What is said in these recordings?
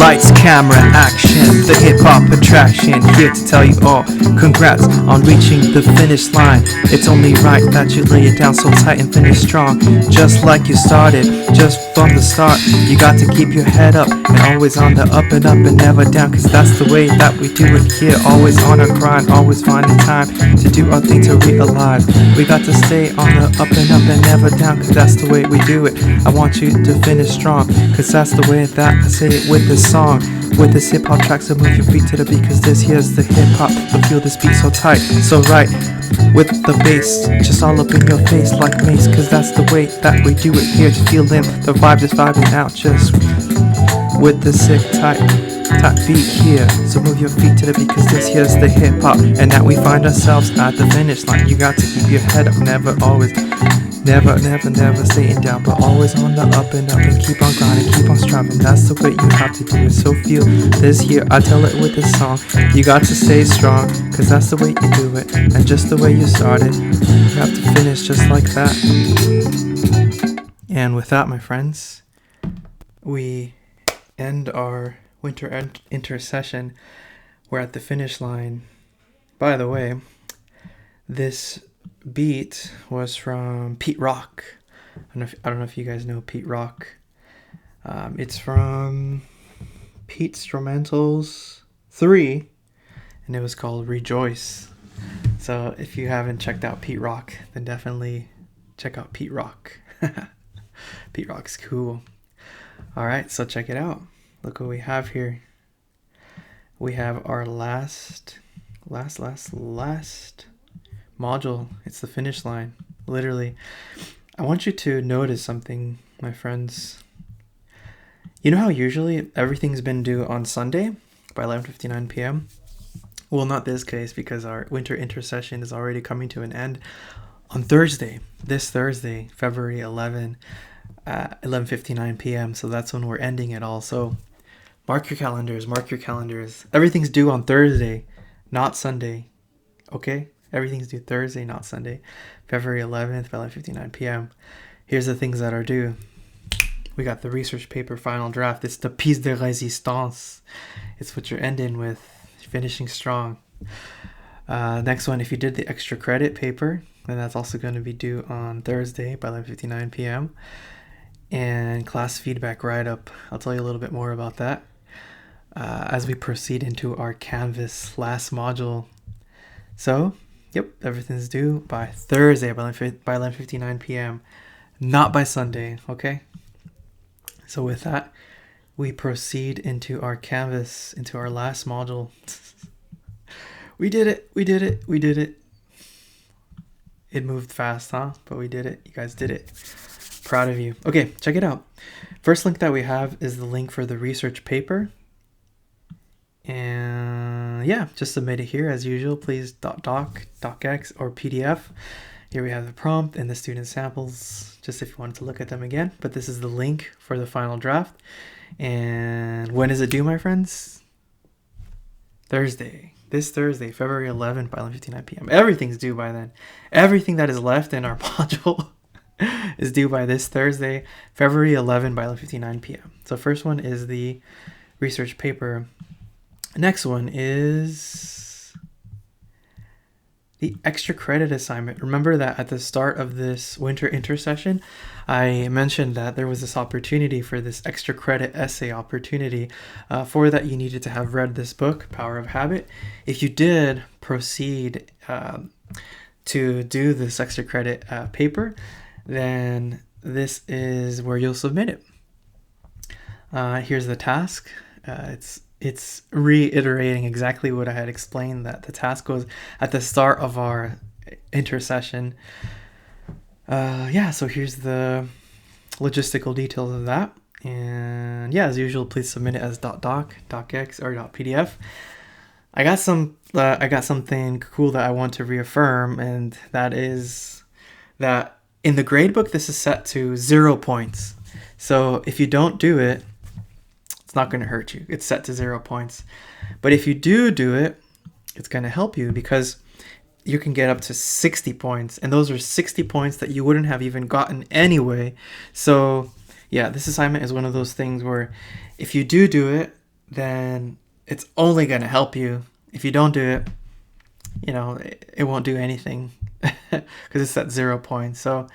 Lights, camera, action, the hip-hop attraction. Here to tell you all, congrats on reaching the finish line. It's only right that you lay it down so tight and finish strong. Just like you started, just from the start. You got to keep your head up and always on the up and never down. Cause that's the way that we do it here. Always on our grind, always finding time to do our thing to realize. We got to stay on the up and never down. Cause that's the way we do it. I want you to finish strong. Cause that's the way that I say it with this song. With this hip hop track, so move your feet to the beat. Cause this here's the hip hop. You'll feel this beat so tight, so right. With the bass, just all up in your face like mace. Cause that's the way that we do it here. Just feeling the vibe, just vibing out. Just with the sick tight beat here. So move your feet to the beat. Cause this here's the hip hop. And now we find ourselves at the finish line. You got to keep your head up, never always. Never staying down, but always on the up and keep on grinding, keep on striving. That's the way you have to do it. So feel this here, I tell it with this song. You got to stay strong, cause that's the way you do it. And just the way you started, you have to finish just like that. And with that, my friends, we end our winter intercession. We're at the finish line. By the way, this beat was from Pete Rock. I don't know if you guys know Pete Rock. It's from Pete Instrumentals 3, and it was called Rejoice. So if you haven't checked out Pete Rock, then definitely check out Pete Rock. Pete Rock's cool. Alright, so check it out. Look what we have here. We have our last module. It's the finish line, literally. I want you to notice something, my friends. You know how usually everything's been due on Sunday by 11:59 p.m.? Well, not this case, because our winter intercession is already coming to an end on Thursday, this Thursday, February 11 at 11:59 p.m. So that's when we're ending it all. So mark your calendars. Everything's due on Thursday, not Sunday. Okay? Everything's due Thursday, not Sunday. February 11th by 11:59 p.m. Here's the things that are due. We got the research paper final draft. It's the piece de résistance. It's what you're ending with. Finishing strong. Next one, if you did the extra credit paper, then that's also going to be due on Thursday by 11:59 p.m. And class feedback write-up. I'll tell you a little bit more about that as we proceed into our Canvas last module. So, yep, everything's due by Thursday by 11:59 p.m. Not by Sunday, okay? So with that, we proceed into our Canvas, into our last module. We did it. It moved fast, huh? But we did it. You guys did it. Proud of you. Okay, check it out. First link that we have is the link for the research paper. And yeah, just submit it here as usual. Please .doc, docx, or PDF. Here we have the prompt and the student samples, just if you wanted to look at them again. But this is the link for the final draft. And when is it due, my friends? Thursday. This Thursday, February 11th by 11:59 p.m. Everything's due by then. Everything that is left in our module is due by this Thursday, February 11th by 11:59 p.m. So first one is the research paper. Next one is the extra credit assignment. Remember that at the start of this winter intercession, I mentioned that there was this opportunity for this extra credit essay opportunity. For that, you needed to have read this book, Power of Habit. If you did proceed to do this extra credit paper, then this is where you'll submit it. Here's the task. It's reiterating exactly what I had explained, that the task was at the start of our intercession. So here's the logistical details of that. And yeah, as usual, please submit it as .doc, docx, or .pdf. I got something cool that I want to reaffirm, and that is that in the gradebook, this is set to 0 points. So if you don't do it, it's not going to hurt you. It's set to 0 points. But if you do it, it's going to help you, because you can get up to 60 points. And those are 60 points that you wouldn't have even gotten anyway. So yeah, this assignment is one of those things where if you do it, then it's only going to help you. If you don't do it, it won't do anything because it's at 0 points. So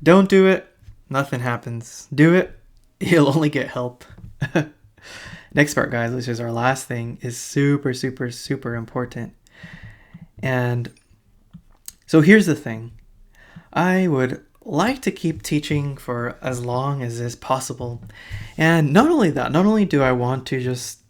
don't do it. Nothing happens. Do it. You'll only get help. Next part, guys, which is our last thing, is super, super, super important. And so here's the thing. I would like to keep teaching for as long as is possible. And not only that, not only do I want to just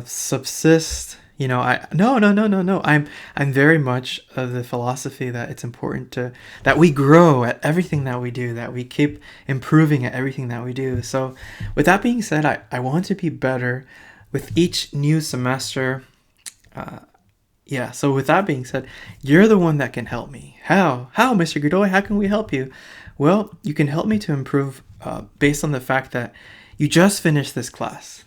subsist, no. I'm very much of the philosophy that it's important that we grow at everything that we do, that we keep improving at everything that we do. So with that being said, I want to be better with each new semester. So with that being said, you're the one that can help me. How, Mr. Godoy? How can we help you? Well, you can help me to improve based on the fact that you just finished this class.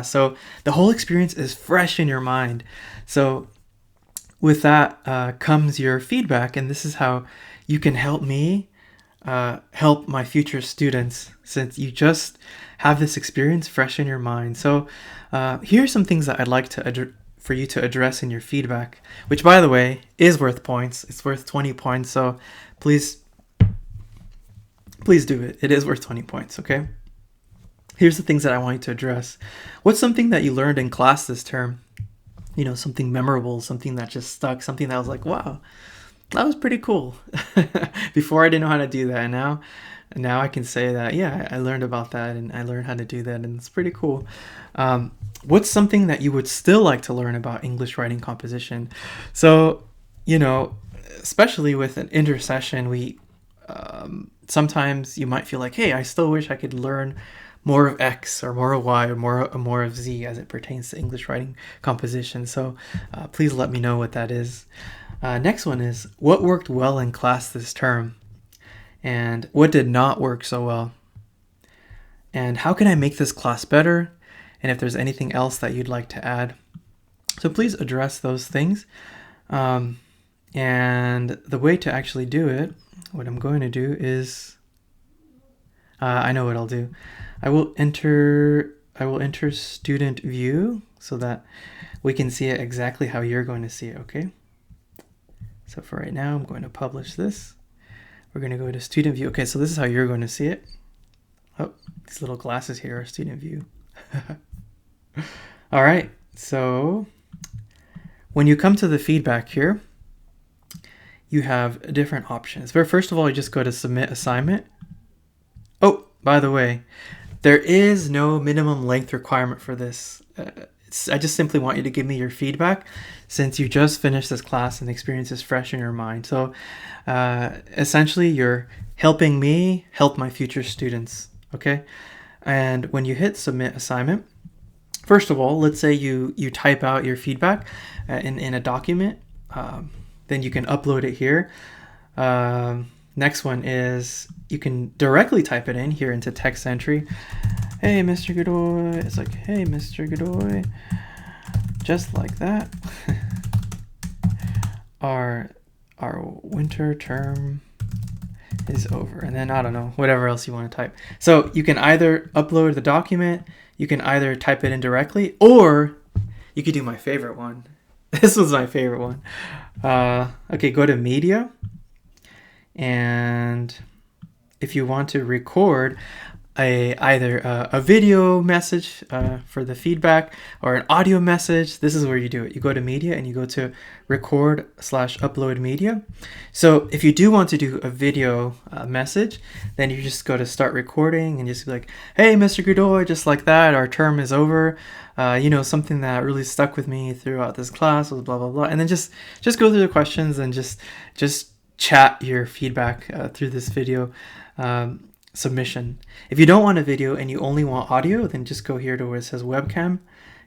So the whole experience is fresh in your mind. So with that comes your feedback, and this is how you can help me help my future students, since you just have this experience fresh in your mind. So here's some things that I'd like for you to address in your feedback, which, by the way, is worth points. It's worth 20 points. So please do it. It is worth 20 points. Okay. Here's the things that I want you to address. What's something that you learned in class this term? Something memorable, something that just stuck, something that was like, wow, that was pretty cool. Before I didn't know how to do that. And now I can say that, yeah, I learned about that and I learned how to do that. And it's pretty cool. What's something that you would still like to learn about English writing composition? So, especially with an intersession, we sometimes you might feel like, hey, I still wish I could learn more of X or more of Y or more of Z as it pertains to English writing composition. So please let me know what that is. Next one is, what worked well in class this term? And what did not work so well? And how can I make this class better? And if there's anything else that you'd like to add. So please address those things. And the way to actually do it, what I'm going to do is, I know what I'll do. I will enter student view so that we can see it exactly how you're going to see it, okay? So for right now, I'm going to publish this. We're going to go to student view. Okay, so this is how you're going to see it. Oh, these little glasses here are student view. All right, so when you come to the feedback here, you have different options. But first of all, you just go to submit assignment. Oh, by the way, there is no minimum length requirement for this. I just simply want you to give me your feedback since you just finished this class and the experience is fresh in your mind. So essentially, you're helping me help my future students, okay? And when you hit submit assignment, first of all, let's say you type out your feedback in a document. Then you can upload it here. Next one is you can directly type it in here into text entry. Hey, Mr. Godoy. It's like, hey, Mr. Godoy. Just like that. Our winter term is over. And then, I don't know, whatever else you want to type. So you can either upload the document, you can either type it in directly, or you could do my favorite one. This was my favorite one. Okay, go to media. And if you want to record either a video message for the feedback or an audio message, this is where you do it. You go to media and you go to record/upload media. So if you do want to do a video message, then you just go to start recording and just be like, hey, Mr. Godoy, just like that, our term is over. Something that really stuck with me throughout this class was blah, blah, blah. And then just go through the questions and just chat your feedback through this video submission. If you don't want a video and you only want audio, then just go here to where it says webcam,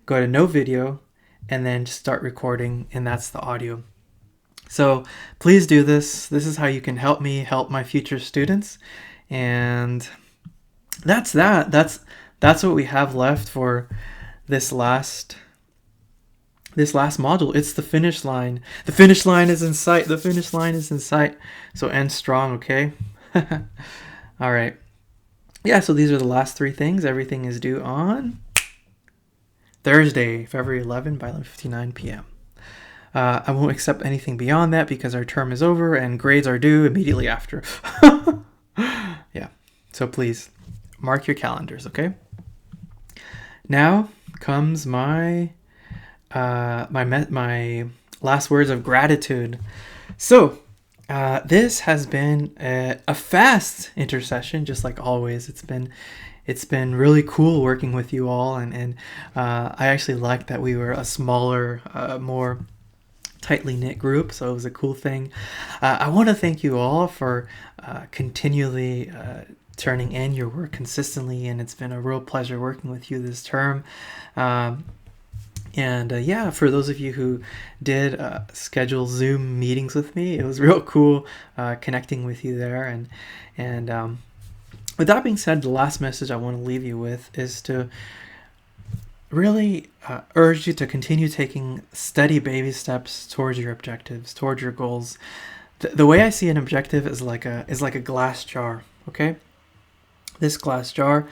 go to no video, and then just start recording, and that's the audio. So please do this. This is how you can help me help my future students. And that's that. That's what we have left for this last module. It's the finish line. The finish line is in sight. The finish line is in sight. So end strong, okay? All right. Yeah, so these are the last three things. Everything is due on Thursday, February 11 by 11:59 p.m. I won't accept anything beyond that because our term is over and grades are due immediately after. Yeah, so please mark your calendars, okay? Now comes my my last words of gratitude. So this has been a fast intercession, just like always. It's been really cool working with you all, and I actually like that we were a smaller, more tightly knit group, so it was a cool thing. I want to thank you all for continually turning in your work consistently, and it's been a real pleasure working with you this term. Yeah, for those of you who did schedule Zoom meetings with me, it was real cool connecting with you there. And with that being said, the last message I want to leave you with is to really urge you to continue taking steady baby steps towards your objectives, towards your goals. The way I see an objective is like a glass jar. Okay, this glass jar.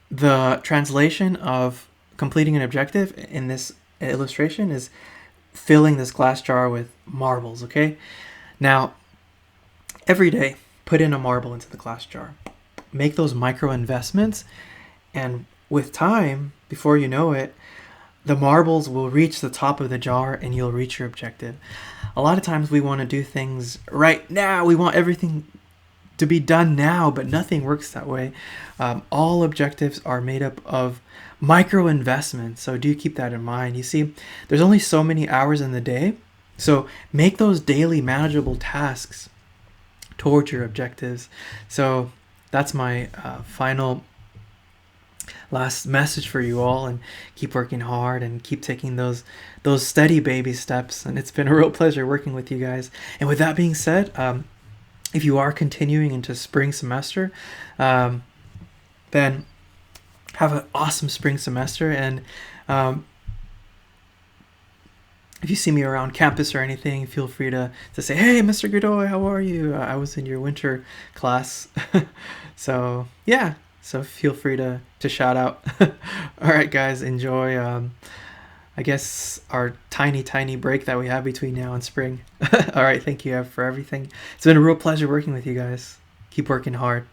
The translation of completing an objective in this illustration is filling this glass jar with marbles. Okay, now every day put in a marble into the glass jar. Make those micro investments, and with time, before you know it, the marbles will reach the top of the jar and you'll reach your objective. A lot of times we want to do things right now. We want everything to be done now, but nothing works that way. All objectives are made up of micro investments, so do keep that in mind. You see, there's only so many hours in the day, so make those daily manageable tasks towards your objectives. So that's my final last message for you all, and keep working hard and keep taking those steady baby steps. And it's been a real pleasure working with you guys. And with that being said, if you are continuing into spring semester, then have an awesome spring semester. And if you see me around campus or anything, feel free to say, hey, Mr. Godoy, how are you? I was in your winter class. So yeah, so feel free to shout out. All right, guys, enjoy, I guess, our tiny break that we have between now and spring. All right, thank you for everything. It's been a real pleasure working with you guys. Keep working hard.